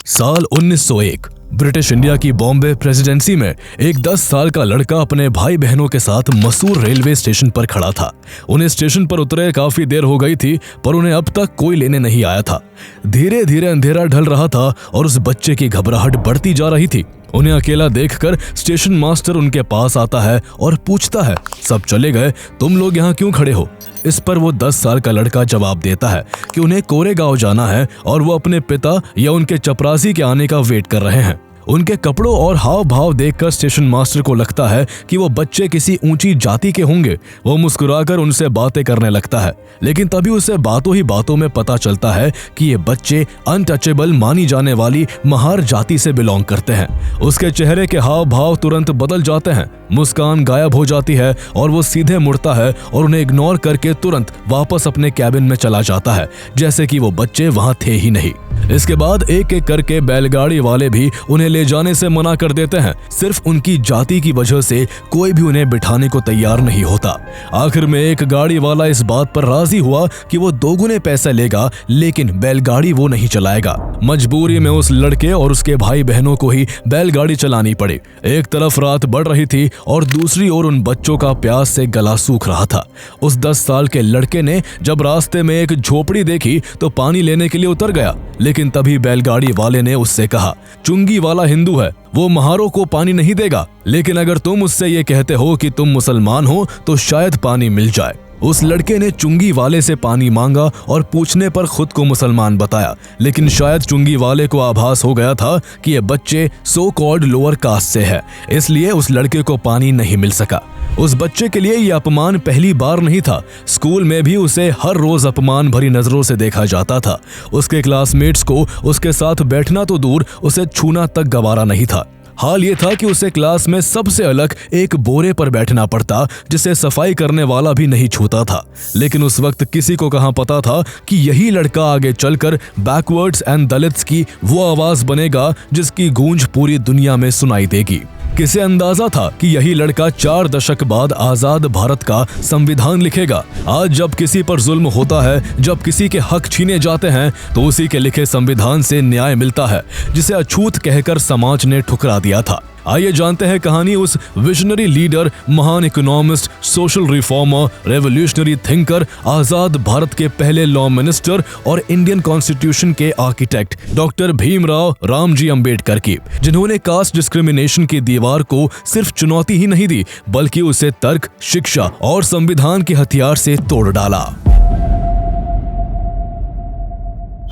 साल 1901 British India की Bombay presidency में एक 10 साल का लड़का अपने भाई बहनों के साथ मसूर रेलवे स्टेशन पर खड़ा था। उन्हें स्टेशन पर उतरे काफी देर हो गई थी, पर उन्हें अब तक कोई लेने नहीं आया था। धीरे धीरे अंधेरा ढल रहा था और उस बच्चे की घबराहट बढ़ती जा रही थी। उन्हें अकेला देखकर स्टेशन मास्टर उनके पास आता है और पूछता है, सब चले गए, तुम लोग यहाँ क्यों खड़े हो? इस पर वो 10 साल का लड़का जवाब देता है कि उन्हें कोरेगांव जाना है और वो अपने पिता या उनके चपरासी के आने का वेट कर रहे हैं। उनके कपड़ों और हाव भाव देखकर स्टेशन मास्टर को लगता है कि वो बच्चे किसी ऊंची जाति के होंगे। वो मुस्कुराकर उनसे बातें करने लगता है, लेकिन तभी उसे बातों ही बातों में पता चलता है कि ये बच्चे अनटचेबल मानी जाने वाली महार जाति से बिलोंग करते हैं। उसके चेहरे के हाव भाव तुरंत बदल जाते हैं, मुस्कान गायब हो जाती है और वो सीधे मुड़ता है और उन्हें इग्नोर करके तुरंत वापस अपने कैबिन में चला जाता है, जैसे कि वो बच्चे वहां थे ही नहीं। इसके बाद एक एक करके बैलगाड़ी वाले भी उन्हें ले जाने से मना कर देते हैं। सिर्फ उनकी जाति की वजह से कोई भी उन्हें बिठाने को तैयार नहीं होता। आखिर में एक गाड़ी वाला इस बात पर राजी हुआ कि वो दोगुने पैसे लेगा, लेकिन बैलगाड़ी वो नहीं चलाएगा। मजबूरी में उस लड़के और उसके भाई बहनों को ही बैलगाड़ी चलानी पड़ी। एक तरफ रात बढ़ रही थी और दूसरी ओर उन बच्चों का प्यास से गला सूख रहा था। उस 10 साल के लड़के ने जब रास्ते में एक झोपड़ी देखी तो पानी लेने के लिए उतर गया, लेकिन तभी बैलगाड़ी वाले ने उससे कहा, चुंगी वाला हिंदू है, वो महारों को पानी नहीं देगा, लेकिन अगर तुम उससे ये कहते हो कि तुम मुसलमान हो तो शायद पानी मिल जाए। उस लड़के ने चुंगी वाले से पानी मांगा और पूछने पर खुद को मुसलमान बताया, लेकिन शायद चुंगी वाले को आभास हो गया था कि ये बच्चे सो कॉल्ड लोअर कास्ट से है, इसलिए उस लड़के को पानी नहीं मिल सका। उस बच्चे के लिए यह अपमान पहली बार नहीं था। स्कूल में भी उसे हर रोज अपमान भरी नजरों से देखा जाता था। उसके क्लासमेट्स को उसके साथ बैठना तो दूर, उसे छूना तक गवारा नहीं था। हाल ये था कि उसे क्लास में सबसे अलग एक बोरे पर बैठना पड़ता, जिसे सफाई करने वाला भी नहीं छूता था। लेकिन उस वक्त किसी को कहां पता था कि यही लड़का आगे चलकर बैकवर्ड्स एंड दलित्स की वो आवाज बनेगा जिसकी गूंज पूरी दुनिया में सुनाई देगी। किसे अंदाजा था कि यही लड़का 4 दशक बाद आजाद भारत का संविधान लिखेगा। आज जब किसी पर जुल्म होता है, जब किसी के हक छीने जाते हैं, तो उसी के लिखे संविधान से न्याय मिलता है, जिसे अछूत कहकर समाज ने ठुकरा दिया था। आइए जानते हैं कहानी उस विजनरी लीडर, महान economist, social reformer, revolutionary thinker, आजाद भारत के पहले लॉ मिनिस्टर और इंडियन कॉन्स्टिट्यूशन के आर्किटेक्ट डॉक्टर भीमराव रामजी अंबेडकर की, जिन्होंने कास्ट डिस्क्रिमिनेशन की दीवार को सिर्फ चुनौती ही नहीं दी, बल्कि उसे तर्क, शिक्षा और संविधान के हथियार से तोड़ डाला।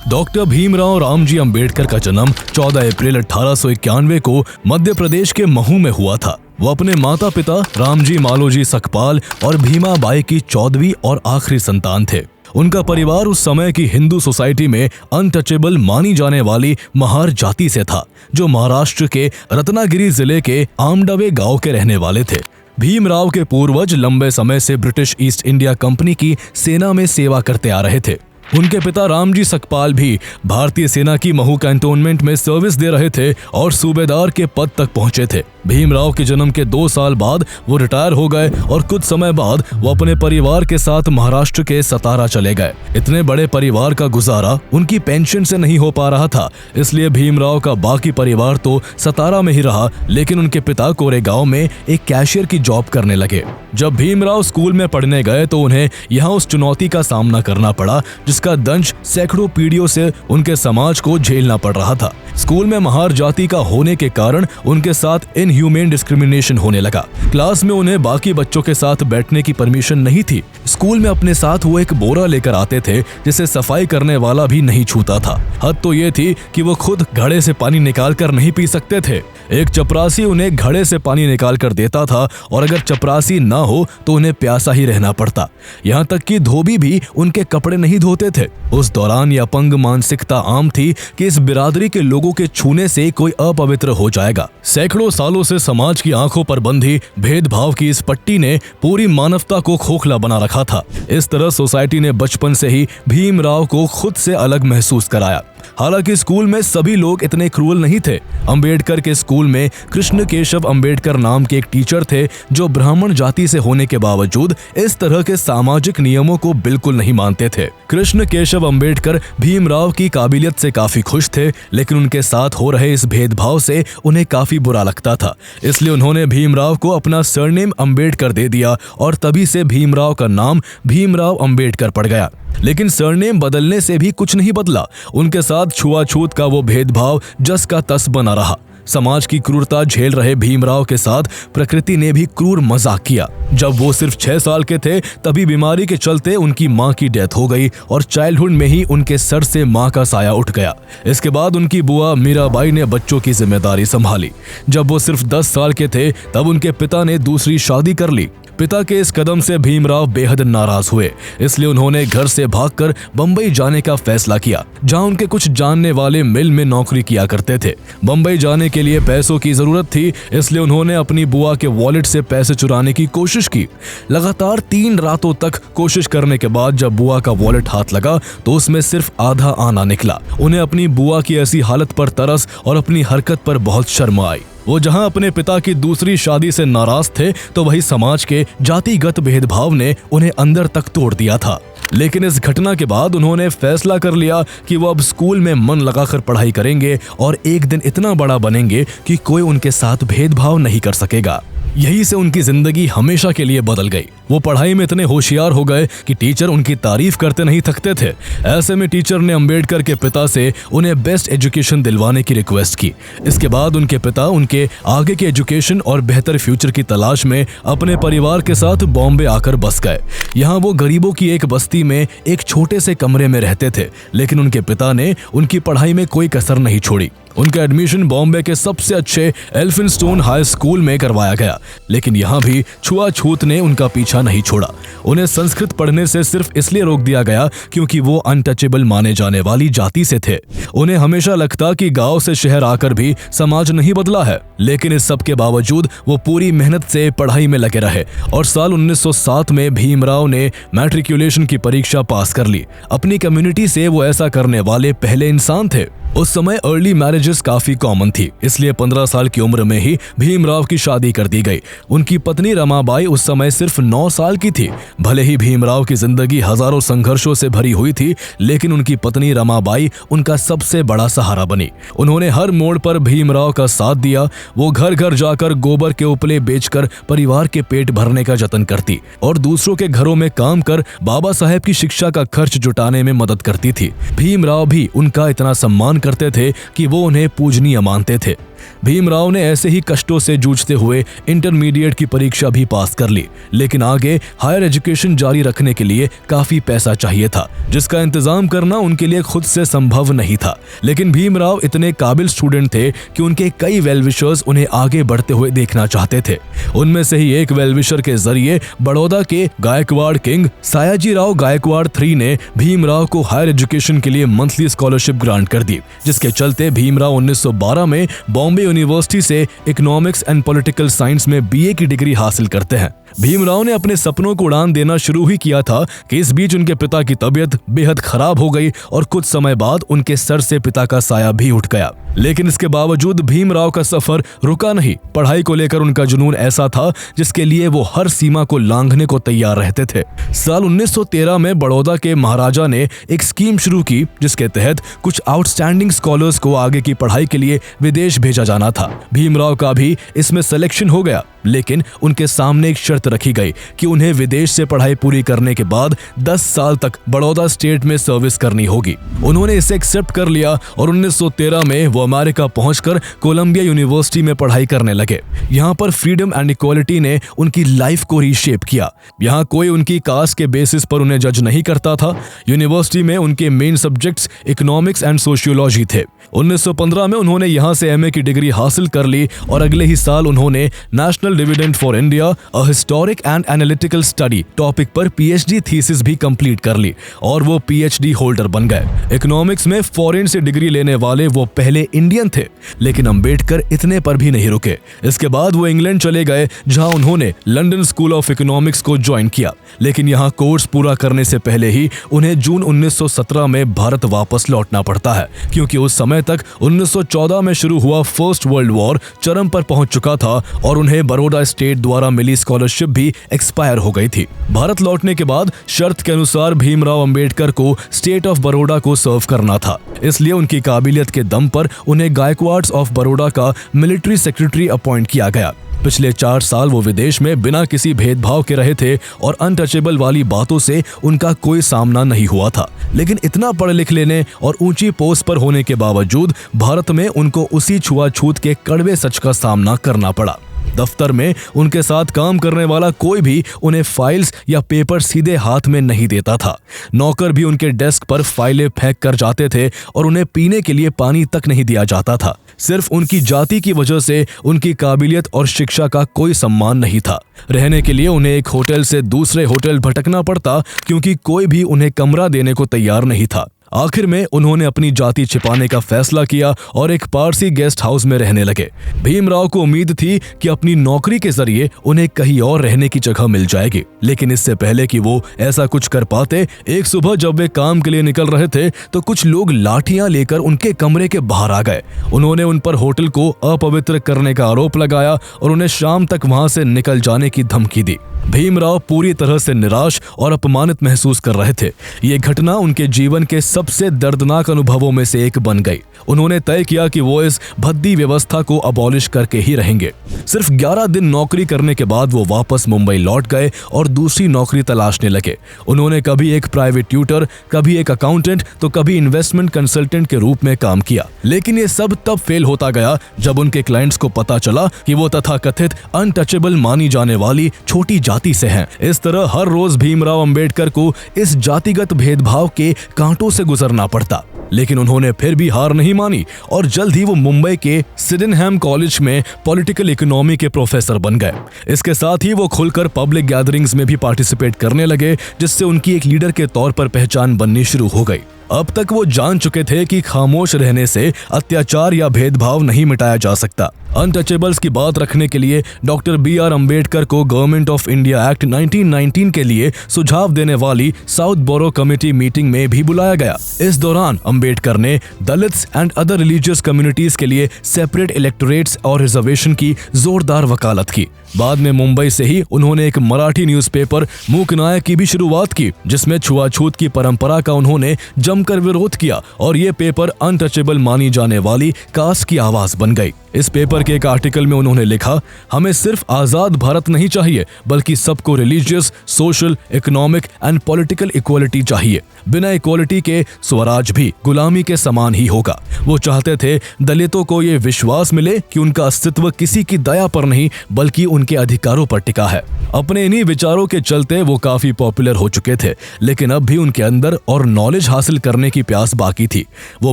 डॉक्टर भीमराव रामजी अंबेडकर का जन्म 14 अप्रैल 1891 को मध्य प्रदेश के महू में हुआ था। वो अपने माता पिता रामजी मालोजी सकपाल और भीमा बाई की 14वीं और आखिरी संतान थे। उनका परिवार उस समय की हिंदू सोसाइटी में अनटचेबल मानी जाने वाली महार जाति से था, जो महाराष्ट्र के रत्नागिरी जिले के आमडवे गांव के रहने वाले थे। भीमराव के पूर्वज लंबे समय से ब्रिटिश ईस्ट इंडिया कंपनी की सेना में सेवा करते आ रहे थे। उनके पिता रामजी सकपाल भी भारतीय सेना की महू कैंटोनमेंट में सर्विस दे रहे थे और सूबेदार के पद तक पहुंचे थे। भीमराव के जन्म के 2 साल बाद वो रिटायर हो गए और कुछ समय बाद वो अपने परिवार के साथ महाराष्ट्र के सतारा चले गए। इतने बड़े परिवार का गुजारा उनकी पेंशन से नहीं हो पा रहा था, इसलिए भीमराव का बाकी परिवार तो सतारा में ही रहा, लेकिन उनके पिता कोरेगांव में एक कैशियर की जॉब करने लगे। जब भीमराव स्कूल में पढ़ने गए तो उन्हें यहाँ उस चुनौती का सामना करना पड़ा जिसका दंश सैकड़ों पीढ़ियों से उनके समाज को झेलना पड़ रहा था। स्कूल में महार जाति का होने के कारण उनके साथ इनह्यूमेन डिस्क्रिमिनेशन होने लगा। क्लास में उन्हें बाकी बच्चों के साथ बैठने की परमिशन नहीं थी। स्कूल में अपने साथ वो एक बोरा लेकर आते थे जिसे सफाई करने वाला भी नहीं छूता था। हद तो ये थी कि वो खुद घड़े से पानी निकाल कर नहीं पी सकते थे। एक चपरासी उन्हें घड़े से पानी निकाल कर देता था और अगर चपरासी ना हो तो उन्हें प्यासा ही रहना पड़ता। यहाँ तक कि धोबी भी उनके कपड़े नहीं धोते थे। उस दौरान यह अपंग मानसिकता आम थी कि इस बिरादरी के लोगों के छूने से कोई अपवित्र हो जाएगा। सैकड़ों सालों से समाज की आंखों पर बंधी भेदभाव की इस पट्टी ने पूरी मानवता को खोखला बना रखा था। इस तरह सोसाइटी ने बचपन से ही भीमराव को खुद से अलग महसूस कराया। हालांकि स्कूल में सभी लोग इतने क्रूअल नहीं थे। अंबेडकर के स्कूल में कृष्ण केशव अंबेडकर नाम के एक टीचर थे जो ब्राह्मण जाति से होने के बावजूद इस तरह के सामाजिक नियमों को बिल्कुल नहीं मानते थे। कृष्ण केशव अंबेडकर भीमराव की काबिलियत से काफी खुश थे, लेकिन उनके साथ हो रहे इस भेदभाव से उन्हें काफी बुरा लगता था। इसलिए उन्होंने भीमराव को अपना सरनेम अंबेडकर दे दिया और तभी से भीमराव का नाम भीमराव अंबेडकर पड़ गया। लेकिन सरनेम बदलने से भी कुछ नहीं बदला। उनके साथ छुआछूत का वो भेदभाव जस का तस बना रहा। समाज की क्रूरता झेल रहे भीमराव के साथ प्रकृति ने भी क्रूर मजाक किया। जब वो सिर्फ 6 साल के थे तभी बीमारी के चलते उनकी मां की डेथ हो गई और चाइल्डहुड में ही उनके सर से मां का साया उठ गया। इसके बाद उनकी बुआ मीराबाई ने बच्चों की जिम्मेदारी संभाली। जब वो सिर्फ 10 साल के थे तब उनके पिता ने दूसरी शादी कर ली। पिता के इस कदम से भीमराव बेहद नाराज हुए, इसलिए उन्होंने घर से भागकर बंबई जाने का फैसला किया, जहां उनके कुछ जानने वाले मिल में नौकरी किया करते थे। बंबई जाने के लिए पैसों की जरूरत थी, इसलिए उन्होंने अपनी बुआ के वॉलेट से पैसे चुराने की कोशिश की। लगातार 3 रातों तक कोशिश करने के बाद जब बुआ का वॉलेट हाथ लगा तो उसमें सिर्फ आधा आना निकला। उन्हें अपनी बुआ की ऐसी हालत पर तरस और अपनी हरकत पर बहुत शर्म आई। वो जहां अपने पिता की दूसरी शादी से नाराज थे तो वही समाज के जातिगत भेदभाव ने उन्हें अंदर तक तोड़ दिया था। लेकिन इस घटना के बाद उन्होंने फैसला कर लिया कि वो अब स्कूल में मन लगाकर पढ़ाई करेंगे और एक दिन इतना बड़ा बनेंगे कि कोई उनके साथ भेदभाव नहीं कर सकेगा। यही से उनकी जिंदगी हमेशा के लिए बदल गई। वो पढ़ाई में इतने होशियार हो गए कि टीचर उनकी तारीफ करते नहीं थकते थे। ऐसे में टीचर ने अंबेडकर के पिता से उन्हें बेस्ट एजुकेशन दिलवाने की रिक्वेस्ट की। इसके बाद उनके पिता उनके आगे के एजुकेशन और बेहतर फ्यूचर की तलाश में अपने परिवार के साथ बॉम्बे आकर बस गए। यहाँ वो गरीबों की एक बस्ती में एक छोटे से कमरे में रहते थे, लेकिन उनके पिता ने उनकी पढ़ाई में कोई कसर नहीं छोड़ी। उनका एडमिशन बॉम्बे के सबसे अच्छे एल्फिनस्टोन हाई स्कूल में करवाया गया, लेकिन यहाँ भी छुआछूत ने उनका पीछा नहीं छोड़ा। उन्हें संस्कृत पढ़ने से सिर्फ इसलिए रोक दिया गया क्योंकि वो अनटचेबल माने जाने वाली जाति से थे। उन्हें हमेशा लगता कि गांव से शहर आकर भी समाज नहीं बदला है, लेकिन इस सब के बावजूद वो पूरी मेहनत से पढ़ाई में लगे रहे और साल 1907 में भीमराव ने मैट्रिकुलेशन की परीक्षा पास कर ली। अपनी कम्युनिटी से वो ऐसा करने वाले पहले इंसान थे। उस समय अर्ली मैरिजेस काफी कॉमन थी, इसलिए 15 साल की उम्र में ही भीमराव की शादी कर दी गई। उनकी पत्नी रमाबाई उस समय सिर्फ 9 साल की थी। भले ही भीमराव की जिंदगी हजारों संघर्षों से भरी हुई थी, लेकिन उनकी पत्नी रमाबाई उनका सबसे बड़ा सहारा बनी। उन्होंने हर मोड़ पर भीमराव का साथ दिया। वो घर घर जाकर गोबर के उपले बेचकर परिवार के पेट भरने का जतन करती और दूसरों के घरों में काम कर बाबा साहेब की शिक्षा का खर्च जुटाने में मदद करती थी। भीमराव भी उनका इतना सम्मान करते थे कि वो उन्हें पूजनीय मानते थे। भीमराव ने ऐसे ही कष्टों से जूझते हुए इंटरमीडिएट की परीक्षा भी पास कर ली, लेकिन आगे हायर एजुकेशन जारी रखने के लिए काफी पैसा चाहिए था, जिसका इंतजाम करना उनके लिए खुद से संभव नहीं था। लेकिन भीमराव इतने काबिल स्टूडेंट थे कि उनके कई वेलविशर्स उन्हें आगे बढ़ते हुए देखना चाहते थे। उनमें से ही एक वेलविशर के जरिए बड़ौदा के गायकवाड़ किंग सयाजीराव गायकवाड़ III ने भीमराव को हायर एजुकेशन के लिए मंथली स्कॉलरशिप ग्रांट कर दी, जिसके चलते भीमराव 1912 में बॉम्बे यूनिवर्सिटी से इकोनॉमिक्स एंड पॉलिटिकल साइंस में BA की डिग्री हासिल करते हैं। भीमराव ने अपने सपनों को उड़ान देना शुरू ही किया था कि इस बीच उनके पिता की तबीयत बेहद खराब हो गई और कुछ समय बाद उनके सर से पिता का साया भी उठ गया। लेकिन इसके बावजूद भीमराव का सफर रुका नहीं। पढ़ाई को लेकर उनका जुनून ऐसा था जिसके लिए वो हर सीमा को लांघने को तैयार रहते थे। साल 1913 में बड़ौदा के महाराजा ने एक स्कीम शुरू की, जिसके तहत कुछ आउटस्टैंडिंग स्कॉलर्स को आगे की पढ़ाई के लिए विदेश भेजा जाना था। भीमराव का भी इसमें सिलेक्शन हो गया, लेकिन उनके सामने एक शर्त रखी गई कि उन्हें विदेश से पढ़ाई पूरी करने के बाद 10 साल तक बड़ौदा स्टेट में सर्विस करनी होगी। उन्होंने इसे एक्सेप्ट कर लिया और 1913 में वो अमेरिका पहुंचकर कोलंबिया यूनिवर्सिटी में पढ़ाई करने लगे। यहाँ पर फ्रीडम एंड इक्वालिटी ने उनकी लाइफ को रीशेप किया। यहाँ कोई उनकी कास्ट के बेसिस पर उन्हें जज नहीं करता था। यूनिवर्सिटी में उनके main subjects economics and sociology थे। 1915 में उन्होंने यहाँ से MA की डिग्री हासिल कर ली और अगले ही साल उन्होंने national dividend for India, a historic and analytical study topic पर पीएचडी थीसिस भी कंप्लीट कर ली और वो पीएचडी होल्डर बन गए। इकोनॉमिक्स में फॉरेन से डिग्री लेने वाले वो पहले इंडियन थे, लेकिन अंबेडकर इतने पर भी नहीं रुके। इसके बाद वो इंग्लैंड चले गए, जहां उन्होंने लंदन स्कूल ऑफ इकोनॉमिक्स को ज्वाइन किया, लेकिन यहाँ कोर्स पूरा करने से पहले ही उन्हें जून 1917 में भारत वापस लौटना पड़ता है, क्योंकि उस समय तक 1914 में शुरू हुआ फर्स्ट वर्ल्ड वॉर चरम पर पहुंच चुका था और उन्हें बड़ौदा स्टेट द्वारा मिली स्कॉलरशिप भी एक्सपायर हो गई थी। भारत लौटने के बाद शर्त के अनुसार भीमराव अंबेडकर को स्टेट ऑफ बड़ौदा को सर्व करना था, इसलिए उनकी काबिलियत के दम पर उन्हें गायकवाड्स ऑफ बड़ौदा का मिलिट्री सेक्रेटरी अपॉइंट किया गया। पिछले 4 साल वो विदेश में बिना किसी भेदभाव के रहे थे और अनटचेबल वाली बातों से उनका कोई सामना नहीं हुआ था, लेकिन इतना पढ़ लिख लेने और ऊंची पोस्ट पर होने के बावजूद भारत में उनको उसी छुआछूत के कड़वे सच का सामना करना पड़ा। दफ्तर में उनके साथ काम करने वाला कोई भी उन्हें फाइल्स या पेपर सीधे हाथ में नहीं देता था। नौकर भी उनके डेस्क पर फाइलें फेंक कर जाते थे और उन्हें पीने के लिए पानी तक नहीं दिया जाता था। सिर्फ उनकी जाति की वजह से उनकी काबिलियत और शिक्षा का कोई सम्मान नहीं था। रहने के लिए उन्हें एक होटल से दूसरे होटल भटकना पड़ता, क्योंकि कोई भी उन्हें कमरा देने को तैयार नहीं था। आखिर में उन्होंने अपनी जाति छिपाने का फैसला किया और एक पारसी गेस्ट हाउस में रहने लगे। भीमराव को उम्मीद थी कि अपनी नौकरी के जरिए उन्हें कहीं और रहने की जगह मिल जाएगी, लेकिन इससे पहले कि वो ऐसा कुछ कर पाते, एक सुबह जब वे काम के लिए निकल रहे थे तो कुछ लोग लाठियां लेकर उनके कमरे के बाहर आ गए। उन्होंने उन पर होटल को अपवित्र करने का आरोप लगाया और उन्हें शाम तक वहां से निकल जाने की धमकी दी। भीमराव पूरी तरह से निराश और अपमानित महसूस कर रहे थे। ये घटना उनके जीवन के सबसे दर्दनाक अनुभवों में से एक बन गई। उन्होंने तय किया कि वो इस भद्दी व्यवस्था को अबॉलिश करके ही रहेंगे। सिर्फ 11 दिन नौकरी करने के बाद वो वापस मुंबई लौट गए और दूसरी नौकरी तलाशने लगे। उन्होंने कभी एक प्राइवेट ट्यूटर, कभी एक अकाउंटेंट, तो कभी इन्वेस्टमेंट कंसल्टेंट के रूप में काम किया, लेकिन ये सब तब फेल होता गया जब उनके क्लाइंट्स को पता चला कि वो तथाकथित अनटचेबल मानी जाने वाली छोटी जाति से हैं। इस तरह हर रोज भीमराव अंबेडकर को इस जातिगत भेदभाव के कांटों से गुजरना पड़ता, लेकिन उन्होंने फिर भी हार नहीं मानी और जल्द ही वो मुंबई के सिडेनहैम कॉलेज में पॉलिटिकल इकोनॉमी के प्रोफेसर बन गए। इसके साथ ही वो खुलकर पब्लिक गैदरिंग्स में भी पार्टिसिपेट करने लगे, जिससे उनकी एक लीडर के तौर पर पहचान बननी शुरू हो गई। अब तक वो जान चुके थे कि खामोश रहने से अत्याचार या भेदभाव नहीं मिटाया जा सकता। अनटचेबल्स की बात रखने के लिए डॉक्टर बी.आर. अंबेडकर को गवर्नमेंट ऑफ इंडिया एक्ट 1919 के लिए सुझाव देने वाली साउथ बोरो कमेटी मीटिंग में भी बुलाया गया। इस दौरान अंबेडकर ने Dalits and other religious communities के लिए सेपरेट इलेक्टोरेट्स और रिजर्वेशन की जोरदार वकालत की। बाद में मुंबई से ही उन्होंने एक मराठी न्यूज़पेपर मूकनायक की भी शुरुआत की, जिसमें छुआछूत की परंपरा का उन्होंने जमकर विरोध किया और ये पेपर अनटचेबल मानी जाने वाली कास्ट की आवाज बन गई। इस पेपर के एक आर्टिकल में उन्होंने लिखा, हमें सिर्फ आजाद भारत नहीं चाहिए, बल्कि सबको religious, social, economic and political equality चाहिए। बिना इक्वालिटी के स्वराज भी गुलामी के समान ही होगा। वो चाहते थे दलितों को ये विश्वास मिले कि उनका अस्तित्व किसी की दया पर नहीं, बल्कि उनके अधिकारों पर टिका है। अपने इन्हीं विचारों के चलते वो काफी पॉपुलर हो चुके थे, लेकिन अब भी उनके अंदर और नॉलेज हासिल करने की प्यास बाकी थी। वो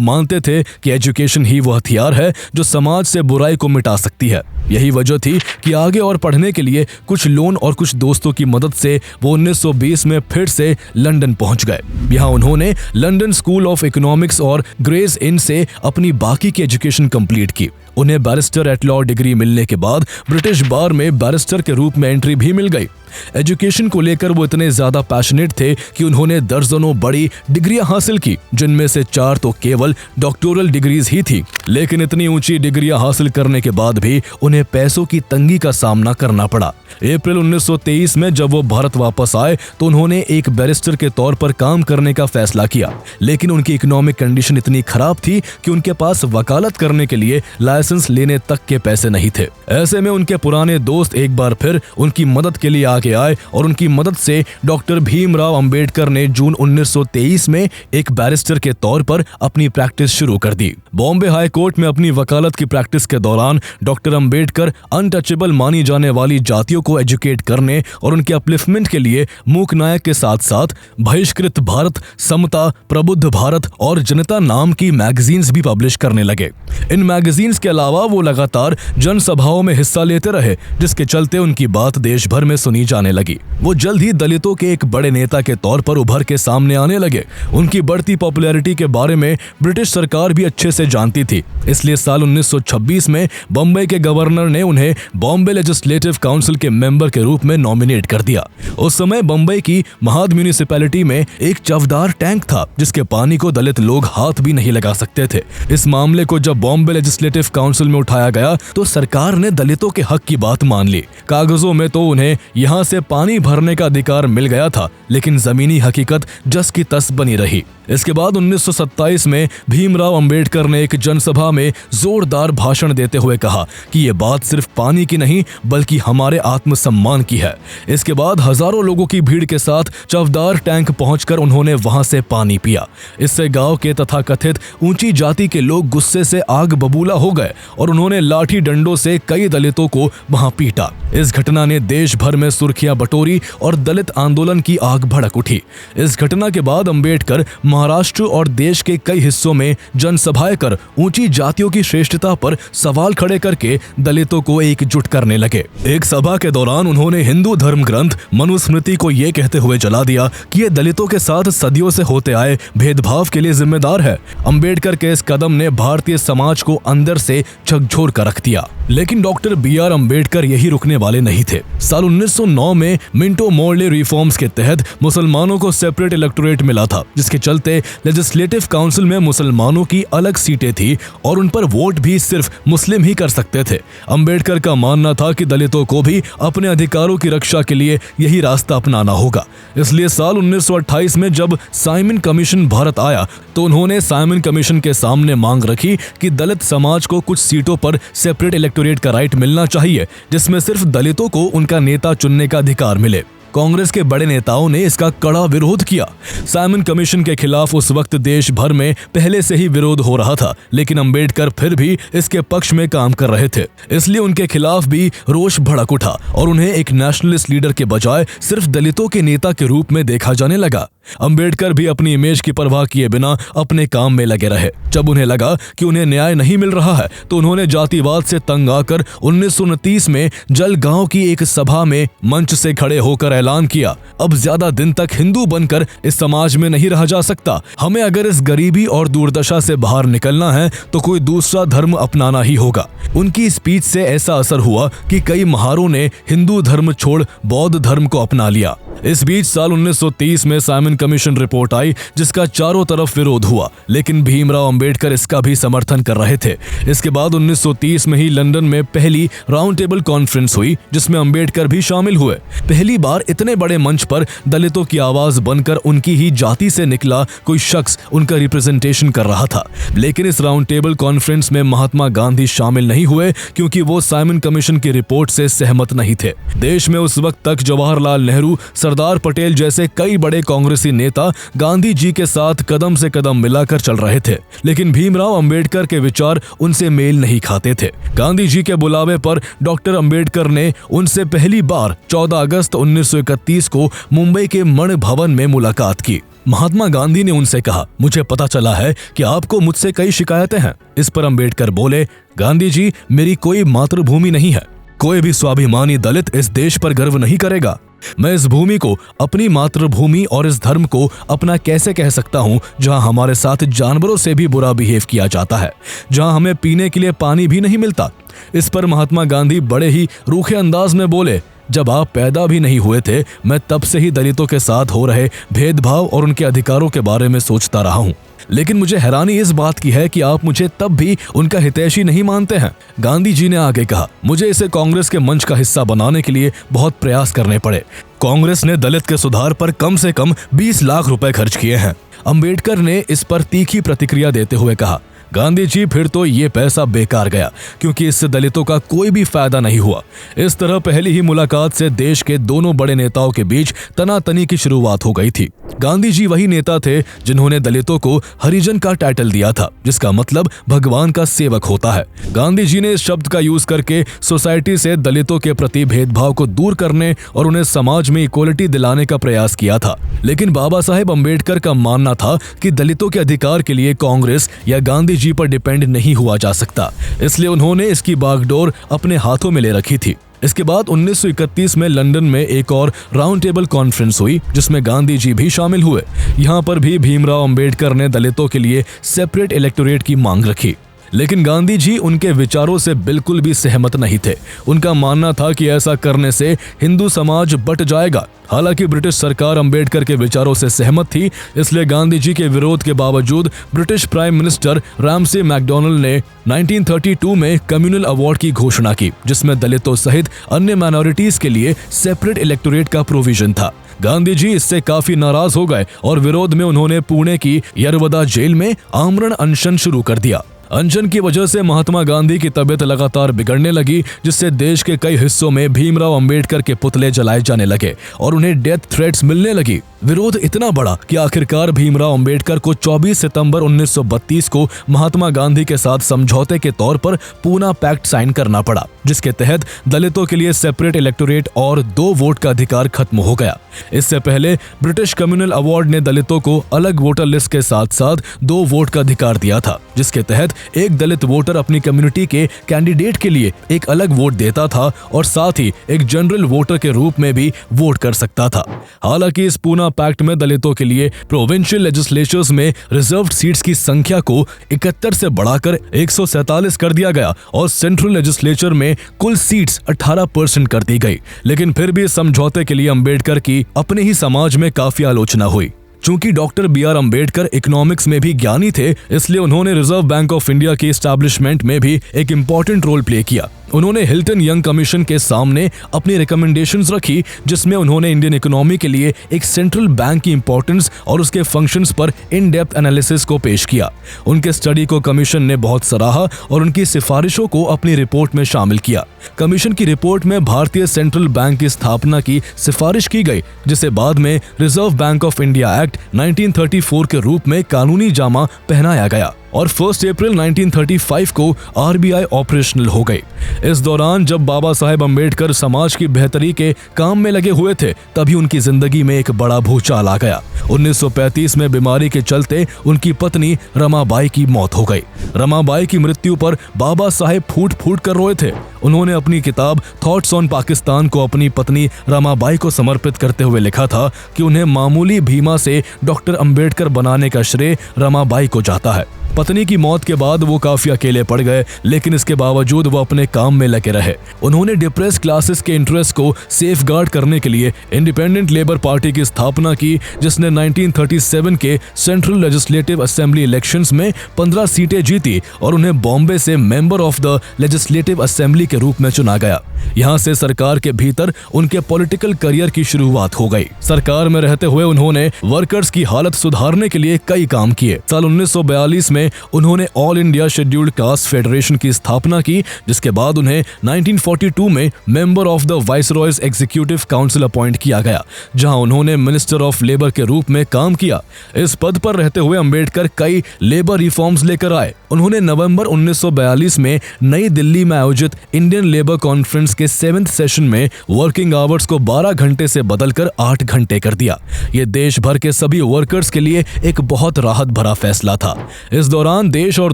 मानते थे कि एजुकेशन ही वो हथियार है जो समाज से बुराई को मिटा सकती है। यही वजह थी कि आगे और पढ़ने के लिए कुछ लोन और कुछ दोस्तों की मदद से वो 1920 में फिर से लंदन पहुंच गए। यहाँ उन्होंने लंदन स्कूल ऑफ इकोनॉमिक्स और ग्रेज इन से अपनी बाकी की एजुकेशन कंप्लीट की। उन्हें बैरिस्टर एट लॉ डिग्री मिलने के बाद ब्रिटिश बार में बैरिस्टर के रूप में एंट्री भी मिल गई। एजुकेशन को लेकर वो इतने ज्यादा पैशनेट थे कि उन्होंने दर्जनों बड़ी डिग्रियां हासिल की, जिनमें से 4 तो केवल डॉक्टोरल डिग्रीज ही थी। लेकिन इतनी ऊंची डिग्रियां हासिल करने के बाद भी उन्हें पैसों की तंगी का सामना करना पड़ा। अप्रैल 1923 में जब वो भारत वापस आए तो उन्होंने एक बैरिस्टर के तौर पर काम करने का फैसला किया, लेकिन उनकी इकोनॉमिक कंडीशन इतनी खराब थी कि उनके पास वकालत करने के लिए लाइसेंस लेने तक के पैसे नहीं थे। ऐसे में उनके पुराने दोस्त एक बार फिर उनकी मदद के लिए आगे आए और उनकी मदद से डॉक्टर भीमराव अंबेडकर ने जून 1923 में एक बैरिस्टर के तौर पर अपनी प्रैक्टिस शुरू कर दी। बॉम्बे हाई कोर्ट में अपनी वकालत की प्रैक्टिस के दौरान डॉक्टर अंबेडकर अंबेडकर अनटचेबल मानी जाने वाली जातियों को एजुकेट करने और उनके अपलिफ्टमेंट के लिए मूक नायक के साथ साथ बहिष्कृत भारत, समता, प्रबुद्ध भारत और जनता नाम की मैगजीन्स भी पब्लिश करने लगे। इन मैगजीन्स के अलावा वो लगातार जनसभाओं में हिस्सा लेते रहे, जिसके चलते उनकी बात देश भर में सुनी जाने लगी। वो जल्द ही दलितों के एक बड़े नेता के तौर पर उभर के सामने आने लगे। उनकी बढ़ती पॉपुलैरिटी के बारे में ब्रिटिश सरकार भी अच्छे से जानती थी, इसलिए साल 1926 में बम्बई के गवर्नर ने उन्हें बॉम्बे लेजिस्लेटिव काउंसिल के मेंबर के रूप में नॉमिनेट कर दिया। उस समय बम्बई की महाद म्यूनिसिपैलिटी में एक चवदार टैंक था, जिसके पानी को दलित लोग हाथ भी नहीं लगा सकते थे। इस मामले को जब बॉम्बे लेजिस्लेटिव काउंसिल में उठाया गया तो सरकार ने दलितों के हक की बात मान ली। कागजों में तो उन्हें यहाँ से पानी भरने का अधिकार मिल गया था, लेकिन जमीनी हकीकत जस की तस बनी रही। इसके बाद 1927 में भीमराव अंबेडकर ने एक जनसभा में जोरदार भाषण देते हुए कहा कि ये बात सिर्फ पानी की नहीं बल्कि हमारे आत्मसम्मान की है। इसके बाद हजारों लोगों की भीड़ के साथ चवदार टैंक पहुंचकर उन्होंने वहां से पानी पिया। इससे गांव के तथाकथित ऊंची जाति के लोग गुस्से से आग बबूला हो गए और उन्होंने लाठी डंडों से कई दलितों को वहां पीटा। इस घटना ने देश भर में सुर्खियां बटोरी और दलित आंदोलन की आग भड़क उठी। इस घटना के बाद अंबेडकर महाराष्ट्र और देश के कई हिस्सों में जनसभाएं कर ऊंची जातियों की श्रेष्ठता पर सवाल खड़े करके दलितों को एकजुट करने लगे। एक सभा के दौरान उन्होंने हिंदू धर्म ग्रंथ मनुस्मृति को ये कहते हुए जला दिया कि ये दलितों के साथ सदियों से होते आए भेदभाव के लिए जिम्मेदार है। अंबेडकर के इस कदम ने भारतीय समाज को अंदर से झकझोर कर रख दिया। लेकिन डॉक्टर B.R. अंबेडकर यही रुकने वाले नहीं थे। साल 1909 में मिंटो मोर्ले रिफॉर्म्स के तहत मुसलमानों को सेपरेट इलेक्टोरेट मिला था, जिसके चलते लेजिस्लेटिव काउंसिल में मुसलमानों की अलग सीटें थी और उन पर वोट भी सिर्फ मुस्लिम ही कर सकते थे। अंबेडकर का मानना था कि दलितों को भी अपने अधिकारों की रक्षा के लिए यही रास्ता अपनाना होगा। इसलिए साल 1928 में जब साइमन कमीशन भारत आया तो उन्होंने साइमन कमीशन के सामने मांग रखी कि दलित समाज को कुछ सीटों पर सेपरेट इलेक्टोरेट का राइट मिलना चाहिए, जिसमें सिर्फ दलितों को उनका नेता चुनने का अधिकार मिले। कांग्रेस के बड़े नेताओं ने इसका कड़ा विरोध किया। साइमन कमीशन के खिलाफ उस वक्त देश भर में पहले से ही विरोध हो रहा था, लेकिन अंबेडकर फिर भी इसके पक्ष में काम कर रहे थे। इसलिए उनके खिलाफ भी रोष भड़क उठा और उन्हें एक नेशनलिस्ट लीडर के बजाय सिर्फ दलितों के नेता के रूप में देखा जाने लगा। अंबेडकर भी अपनी इमेज की परवाह किए बिना अपने काम में लगे रहे। जब उन्हें लगा कि उन्हें न्याय नहीं मिल रहा है तो उन्होंने जातिवाद से तंग आकर 1929 में जलगांव की एक सभा में मंच से खड़े होकर ऐलान किया, अब ज्यादा दिन तक हिंदू बनकर इस समाज में नहीं रहा जा सकता। हमें अगर इस गरीबी और दुर्दशा से बाहर निकलना है तो कोई दूसरा धर्म अपनाना ही होगा। उनकी स्पीच से ऐसा असर हुआ कि कई महारों ने हिंदू धर्म छोड़ बौद्ध धर्म को अपना लिया। इस बीच साल 1930 में साइमन कमीशन रिपोर्ट आई, जिसका चारों तरफ विरोध हुआ, लेकिन भीमराव अंबेडकर इसका भी समर्थन कर रहे थे। इसके बाद 1930 में ही लंदन में पहली राउंड टेबल कॉन्फ्रेंस हुई, जिसमें अंबेडकर भी शामिल हुए। पहली बार इतने बड़े मंच पर दलितों की आवाज बनकर उनकी ही जाति से निकला कोई शख्स उनका रिप्रेजेंटेशन कर रहा था। लेकिन इस राउंड टेबल कॉन्फ्रेंस में महात्मा गांधी शामिल नहीं हुए, क्योंकि वो साइमन कमीशन की रिपोर्ट से सहमत नहीं थे। देश में उस वक्त तक जवाहरलाल नेहरू, सरदार पटेल जैसे कई बड़े कांग्रेसी नेता गांधी जी के साथ कदम से कदम मिलाकर चल रहे थे, लेकिन भीमराव अंबेडकर के विचार उनसे मेल नहीं खाते थे। गांधी जी के बुलावे पर डॉक्टर अंबेडकर ने उनसे पहली बार 14 अगस्त 1931 को मुंबई के मणि भवन में मुलाकात की। महात्मा गांधी ने उनसे कहा, मुझे पता चला है कि आपको मुझसे कई शिकायतें हैं। इस पर अंबेडकर बोले, गांधी जी, मेरी कोई मातृभूमि नहीं है। कोई भी स्वाभिमानी दलित इस देश पर गर्व नहीं करेगा। मैं इस भूमि को अपनी मातृभूमि और इस धर्म को अपना कैसे कह सकता हूँ जहाँ हमारे साथ जानवरों से भी बुरा बिहेव किया जाता है, जहाँ हमें पीने के लिए पानी भी नहीं मिलता। इस पर महात्मा गांधी बड़े ही रूखे अंदाज में बोले, जब आप पैदा भी नहीं हुए थे, मैं तब से ही दलितों के साथ हो रहे भेदभाव और उनके अधिकारों के बारे में सोचता रहा हूँ, लेकिन मुझे हैरानी इस बात की है कि आप मुझे तब भी उनका हितैषी नहीं मानते हैं। गांधी जी ने आगे कहा, मुझे इसे कांग्रेस के मंच का हिस्सा बनाने के लिए बहुत प्रयास करने पड़े। कांग्रेस ने दलित के सुधार पर कम से कम 20 लाख रुपए खर्च किए हैं। अंबेडकर ने इस पर तीखी प्रतिक्रिया देते हुए कहा, गांधी जी फिर तो ये पैसा बेकार गया, क्योंकि इससे दलितों का कोई भी फायदा नहीं हुआ। इस तरह पहली ही मुलाकात से देश के दोनों बड़े नेताओं के बीच तनातनी की शुरुआत हो गई थी। गांधी जी वही नेता थे जिन्होंने दलितों को हरिजन का टाइटल दिया था, जिसका मतलब भगवान का सेवक होता है। गांधी जी ने इस शब्द का यूज करके सोसाइटी से दलितों के प्रति भेदभाव को दूर करने और उन्हें समाज में इक्वलिटी दिलाने का प्रयास किया था। लेकिन बाबा साहेब अम्बेडकर का मानना था कि दलितों के अधिकार के लिए कांग्रेस या गांधी जी पर डिपेंड नहीं हुआ जा सकता, इसलिए उन्होंने इसकी बागडोर अपने हाथों में ले रखी थी। इसके बाद 1931 में लंदन में एक और राउंड टेबल कॉन्फ्रेंस हुई, जिसमें गांधी जी भी शामिल हुए। यहाँ पर भी भीमराव अंबेडकर ने दलितों के लिए सेपरेट इलेक्टोरेट की मांग रखी, लेकिन गांधी जी उनके विचारों से बिल्कुल भी सहमत नहीं थे। उनका मानना था कि ऐसा करने से हिंदू समाज बंट जाएगा। हालांकि ब्रिटिश सरकार अंबेडकर के विचारों से सहमत थी, इसलिए गांधी जी के विरोध के बावजूद British prime minister Ramsay MacDonald ने 1932 में कम्युनल अवार्ड की घोषणा की, जिसमें दलितों सहित अन्य माइनॉरिटीज के लिए सेपरेट इलेक्टोरेट का प्रोविजन था। गांधी जी इससे काफी नाराज हो गए और विरोध में उन्होंने पुणे की यरवदा जेल में आमरण अनशन शुरू कर दिया। अनशन की वजह से महात्मा गांधी की तबीयत लगातार बिगड़ने लगी, जिससे देश के कई हिस्सों में भीमराव अंबेडकर के पुतले जलाए जाने लगे और उन्हें डेथ थ्रेट्स मिलने लगी। विरोध इतना बड़ा कि आखिरकार भीमराव अंबेडकर को 24 सितंबर 1932 को महात्मा गांधी के साथ समझौते के तौर पर पूना पैक्ट साइन करना पड़ा, जिसके तहत दलितों के लिए सेपरेट इलेक्टोरेट और 2 वोट का अधिकार खत्म हो गया। इससे पहले ब्रिटिश कम्युनल अवार्ड ने दलितों को अलग वोटर लिस्ट के साथ साथ 2 वोट का अधिकार दिया था, जिसके तहत एक दलित वोटर अपनी कम्युनिटी के कैंडिडेट के लिए एक अलग वोट देता था और साथ ही एक जनरल वोटर के रूप में भी वोट कर सकता था। हालांकि इस पूना पैक्ट में दलितों के लिए प्रोविंशियल लेजिस्लेचर्स में रिजर्व्ड सीट्स की संख्या को 71 से बढ़ाकर 147 कर दिया गया और सेंट्रल लेजिस्लेचर में कुल सीट्स 18% कर दी गई। लेकिन फिर भी समझौते के लिए अंबेडकर की अपने ही समाज में काफी आलोचना हुई। चूंकि डॉक्टर बी.आर. अंबेडकर इकोनॉमिक्स में भी ज्ञानी थे, इसलिए उन्होंने रिजर्व बैंक ऑफ इंडिया की एस्टैब्लिशमेंट में भी एक इम्पोर्टेंट रोल प्ले किया। उन्होंने हिल्टन यंग कमीशन के सामने अपनी रिकमेंडेशंस रखी, जिसमें उन्होंने इंडियन इकोनॉमी के लिए एक सेंट्रल बैंक की इंपॉर्टेंस और उसके फंक्शंस पर इन डेप्थ एनालिसिस को पेश किया। उनके स्टडी को कमीशन ने बहुत सराहा और उनकी सिफारिशों को अपनी रिपोर्ट में शामिल किया। कमीशन की रिपोर्ट में भारतीय सेंट्रल बैंक की स्थापना की सिफारिश की गई, जिसे बाद में reserve bank of India act 1934 के रूप में कानूनी जामा पहनाया गया और 1 अप्रैल 1935 को आरबीआई ऑपरेशनल हो गई। इस दौरान जब बाबा साहेब अम्बेडकर समाज की बेहतरी के काम में लगे हुए थे, तभी उनकी जिंदगी में एक बड़ा भूचाल आ गया। 1935 में बीमारी के चलते उनकी पत्नी रमाबाई की मौत हो गई। रमाबाई की मृत्यु पर बाबा साहेब फूट फूट कर रोए थे। उन्होंने अपनी किताब थॉट्स ऑन पाकिस्तान को अपनी पत्नी रमाबाई को समर्पित करते हुए लिखा था कि उन्हें मामूली भीमा से डॉक्टर अंबेडकर बनाने का श्रेय रमाबाई को जाता है। पत्नी की मौत के बाद वो काफी अकेले पड़ गए, लेकिन इसके बावजूद वो अपने काम में लगे रहे। उन्होंने डिप्रेस क्लासेस के इंटरेस्ट को सेफगार्ड करने के लिए इंडिपेंडेंट लेबर पार्टी की स्थापना की, जिसने 1937 के सेंट्रल लेजिस्लेटिव असेंबली इलेक्शंस में 15 सीटें जीती और उन्हें बॉम्बे से member of the legislative assembly के रूप में चुना गया। यहाँ से सरकार के भीतर उनके पॉलिटिकल करियर की शुरुआत हो गई। सरकार में रहते हुए उन्होंने वर्कर्स की हालत सुधारने के लिए कई काम किए। साल 1942 में उन्होंने All India Scheduled Caste Federation की स्थापना की, जिसके बाद उन्हें 1942 में member of the viceroy's executive council appoint किया गया, जहां उन्होंने मिनिस्टर ऑफ लेबर के रूप में काम किया। इस पद पर रहते हुए अंबेडकर कई लेबर रिफॉर्म्स लेकर आए। उन्होंने नवंबर 1942 में नई दिल्ली में आयोजित इंडियन लेबर कॉन्फ्रेंस के 7th सेशन में वर्किंग आवर्स को 12 घंटे से बदलकर 8 घंटे कर दिया। यह देश भर के सभी वर्कर्स के लिए एक बहुत राहत भरा फैसला था। इस दौरान देश और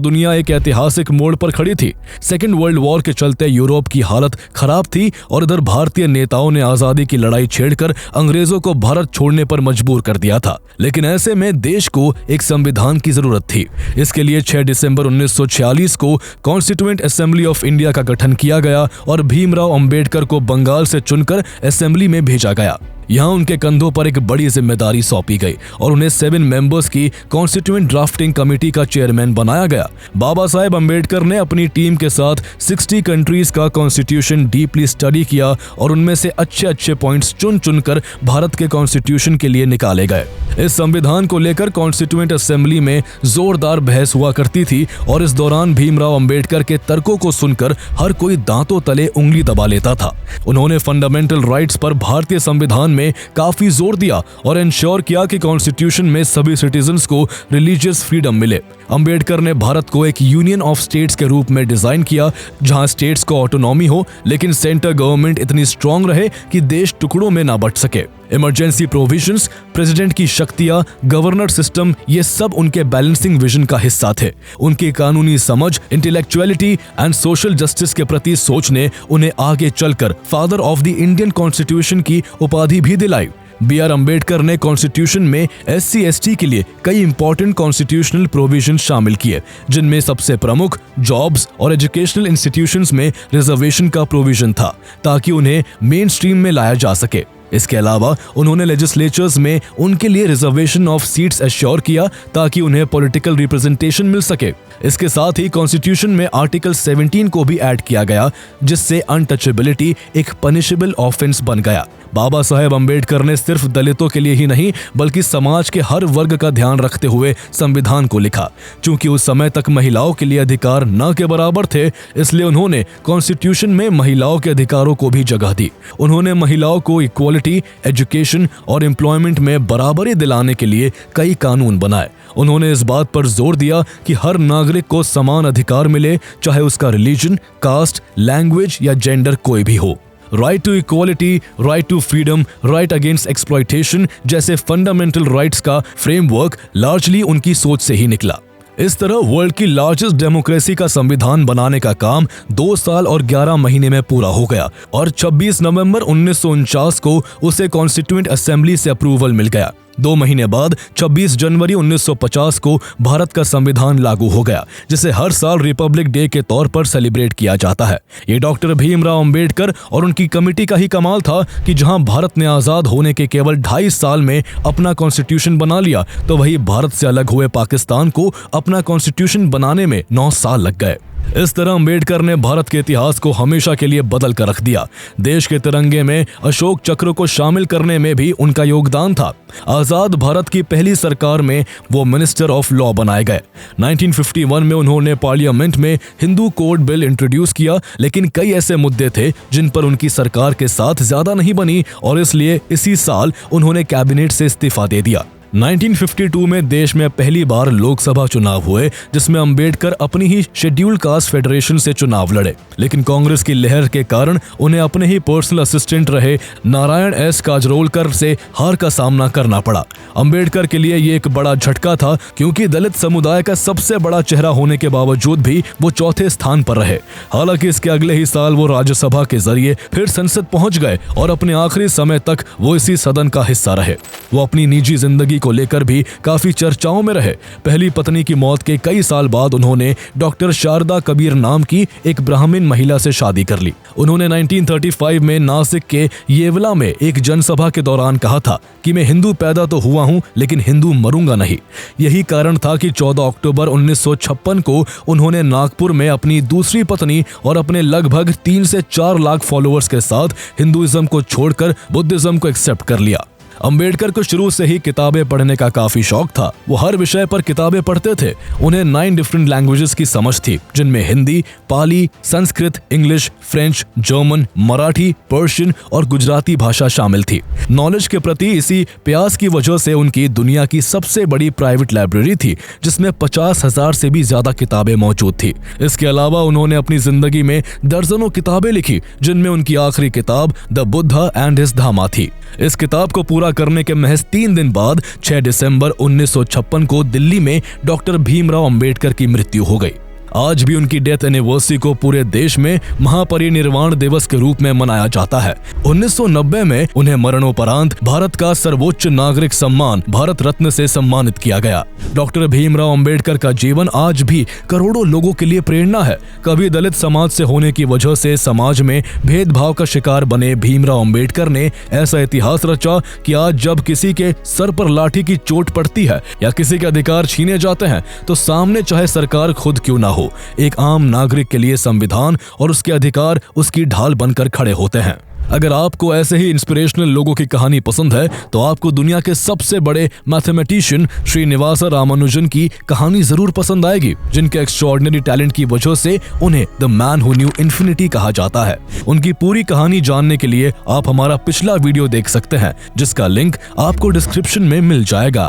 दुनिया एक ऐतिहासिक मोड़ पर खड़ी थी। सेकेंड वर्ल्ड वॉर के चलते यूरोप की हालत खराब थी और इधर भारतीय नेताओं ने आजादी की लड़ाई छेड़कर अंग्रेजों को भारत छोड़ने पर मजबूर कर दिया था। लेकिन ऐसे में देश को एक संविधान की जरूरत थी। इसके लिए 6 दिसंबर 1946 को कॉन्स्टिट्यूएंट असेंबली ऑफ इंडिया का गठन किया गया और भीमराव अंबेडकर को बंगाल से चुनकर असेंबली में भेजा गया। यहाँ उनके कंधों पर एक बड़ी जिम्मेदारी सौंपी गई और उन्हें 7 मेंबर्स की कॉन्स्टिट्यूएंट ड्राफ्टिंग कमेटी का चेयरमैन बनाया गया। बाबा साहेब अम्बेडकर ने अपनी टीम के साथ 60 कंट्रीज का कॉन्स्टिट्यूशन डीपली स्टडी किया और उनमें से अच्छे पॉइंट्स चुन चुनकर भारत के कॉन्स्टिट्यूशन के लिए निकाले गए। इस संविधान को लेकर कॉन्स्टिट्यूएंट असेंबली में जोरदार बहस हुआ करती थी और इस दौरान भीमराव अंबेडकर के तर्कों को सुनकर हर कोई दांतों तले उंगली दबा लेता था। उन्होंने फंडामेंटल राइट्स पर भारतीय संविधान में काफी जोर दिया और इंश्योर किया कि कॉन्स्टिट्यूशन में सभी सिटीजन्स को रिलीजियस फ्रीडम मिले। अंबेडकर ने भारत को एक यूनियन ऑफ स्टेट्स के रूप में डिजाइन किया, जहां स्टेट्स को ऑटोनॉमी हो लेकिन सेंटर गवर्नमेंट इतनी स्ट्रांग रहे कि देश टुकड़ों में ना बंट सके। इमरजेंसी प्रोविजंस, प्रेसिडेंट की शक्तियां, गवर्नर सिस्टम, ये सब उनके बैलेंसिंग विजन का हिस्सा थे। उनकी कानूनी समझ, इंटेलेक्चुअलिटी एंड सोशल जस्टिस के प्रति सोच ने उन्हें आगे चलकर father of the Indian constitution की उपाधि भी दिलाई। बी.आर. अंबेडकर ने कॉन्स्टिट्यूशन में SC/ST के लिए कई इंपॉर्टेंट कॉन्स्टिट्यूशनल प्रोविजन शामिल किए, जिनमें सबसे प्रमुख जॉब्स और एजुकेशनल इंस्टीट्यूशंस में रिजर्वेशन का प्रोविजन था, ताकि उन्हें मेन स्ट्रीम में लाया जा सके। इसके अलावा उन्होंने लेजिस्लेचर्स में उनके लिए रिजर्वेशन ऑफ सीट्स एश्योर किया, ताकि उन्हें पॉलिटिकल रिप्रेजेंटेशन मिल सके। इसके साथ ही कॉन्स्टिट्यूशन में आर्टिकल 17 को भी ऐड किया गया, जिससे अनटचेबिलिटी एक पनिशेबल ऑफेंस बन गया। बाबा साहेब अम्बेडकर ने सिर्फ दलितों के लिए ही नहीं बल्कि समाज के हर वर्ग का ध्यान रखते हुए संविधान को लिखा। चूंकि उस समय तक महिलाओं के लिए अधिकार न के बराबर थे, इसलिए उन्होंने कॉन्स्टिट्यूशन में महिलाओं के अधिकारों को भी जगह दी। उन्होंने महिलाओं को इक्वालिटी, एजुकेशन और एम्प्लॉयमेंट में बराबरी दिलाने के लिए कई कानून बनाए। उन्होंने इस बात पर जोर दिया कि हर नागरिक को समान अधिकार मिले, चाहे उसका रिलीजन, कास्ट, लैंग्वेज या जेंडर कोई भी हो। Right to equality, right to freedom, right against exploitation जैसे फंडामेंटल राइट्स का फ्रेमवर्क लार्जली उनकी सोच से ही निकला। इस तरह वर्ल्ड की लार्जेस्ट डेमोक्रेसी का संविधान बनाने का काम 2 साल और 11 महीने में पूरा हो गया और 26 नवंबर 1949 को उसे कॉन्स्टिट्यूएंट असेंबली से अप्रूवल मिल गया। 2 महीने बाद 26 जनवरी 1950 को भारत का संविधान लागू हो गया, जिसे हर साल रिपब्लिक डे के तौर पर सेलिब्रेट किया जाता है। ये डॉक्टर भीमराव अंबेडकर और उनकी कमेटी का ही कमाल था कि जहां भारत ने आजाद होने के केवल 2.5 साल में अपना कॉन्स्टिट्यूशन बना लिया, तो वही भारत से अलग हुए पाकिस्तान को अपना कॉन्स्टिट्यूशन बनाने में 9 साल लग गए। इस तरह अंबेडकर ने भारत के इतिहास को हमेशा के लिए बदल कर रख दिया। देश के तिरंगे में अशोक चक्र को शामिल करने में भी उनका योगदान था। आजाद भारत की पहली सरकार में वो मिनिस्टर ऑफ लॉ बनाए गए। 1951 में उन्होंने पार्लियामेंट में हिंदू कोड बिल इंट्रोड्यूस किया, लेकिन कई ऐसे मुद्दे थे जिन पर उनकी सरकार के साथ ज्यादा नहीं बनी और इसलिए इसी साल उन्होंने कैबिनेट से इस्तीफा दे दिया। 1952 में देश में पहली बार लोकसभा चुनाव हुए, जिसमें अंबेडकर अपनी ही शेड्यूल्ड कास्ट फेडरेशन से चुनाव लड़े, लेकिन कांग्रेस की लहर के कारण उन्हें अपने ही पर्सनल असिस्टेंट रहे नारायण एस काजरोलकर से हार का सामना करना पड़ा। अंबेडकर के लिए ये एक बड़ा झटका था, क्योंकि दलित समुदाय का सबसे बड़ा चेहरा होने के बावजूद भी वो चौथे स्थान पर रहे। हालांकि इसके अगले ही साल वो राज्यसभा के जरिए फिर संसद पहुंच गए और अपने आखिरी समय तक वो इसी सदन का हिस्सा रहे। वो अपनी निजी जिंदगी को लेकर भी काफी चर्चाओं में रहे। पहली पत्नी की मौत के कई साल बाद उन्होंने डॉक्टर शारदा कबीर नाम की एक ब्राह्मण महिला से शादी कर ली। उन्होंने 1935 में नासिक के येवला में एक जनसभा के दौरान कहा था कि मैं हिंदू पैदा तो हुआ हूं, लेकिन हिंदू मरूंगा नहीं। यही कारण था कि 14 अक्टूबर 1956 को उन्होंने नागपुर में अपनी दूसरी पत्नी और अपने लगभग 3 से 4 लाख फॉलोअर्स के साथ हिंदुइज्म को छोड़कर बुद्धिज्म को एक्सेप्ट कर लिया। अंबेडकर को शुरू से ही किताबें पढ़ने का काफी शौक था। वो हर विषय पर किताबें पढ़ते थे। उन्हें 9 डिफरेंट लैंग्वेजेस की समझ थी, जिनमें Hindi, Pali, Sanskrit, English, French, German, Marathi, Persian और गुजराती भाषा शामिल थी। नॉलेज के प्रति इसी प्यास की वजह से उनकी दुनिया की सबसे बड़ी प्राइवेट लाइब्रेरी थी, जिसमें 50,000 से भी ज्यादा किताबें मौजूद थी। इसके अलावा उन्होंने अपनी जिंदगी में दर्जनों किताबें लिखी, जिनमें उनकी आखिरी किताब द बुद्धा एंड हिज धामा थी। इस किताब को पूरा करने के महज 3 दिन बाद 6 दिसंबर 1956 को दिल्ली में डॉक्टर भीमराव अंबेडकर की मृत्यु हो गई। आज भी उनकी डेथ एनिवर्सरी को पूरे देश में महापरिनिर्वाण दिवस के रूप में मनाया जाता है। 1990 में उन्हें मरणोपरांत भारत का सर्वोच्च नागरिक सम्मान भारत रत्न से सम्मानित किया गया। डॉक्टर भीमराव अंबेडकर का जीवन आज भी करोड़ों लोगों के लिए प्रेरणा है। कभी दलित समाज से होने की वजह से समाज में भेदभाव का शिकार बने भीमराव अंबेडकर ने ऐसा इतिहास रचा कि आज जब किसी के सर पर लाठी की चोट पड़ती है या किसी के अधिकार छीने जाते हैं तो सामने चाहे सरकार खुद क्यों ना हो, एक आम नागरिक के लिए संविधान और उसके अधिकार उसकी ढाल बनकर खड़े होते हैं। अगर आपको ऐसे ही इंस्पिरेशनल लोगों की कहानी पसंद है तो आपको दुनिया के सबसे बड़े मैथमेटिशियन श्रीनिवास रामानुजन की कहानी जरूर पसंद आएगी, जिनके एक्स्ट्राऑर्डिनरी टैलेंट की वजह से उन्हें the man who knew infinity कहा जाता है। उनकी पूरी कहानी जानने के लिए आप हमारा पिछला वीडियो देख सकते हैं, जिसका लिंक आपको डिस्क्रिप्शन में मिल जाएगा।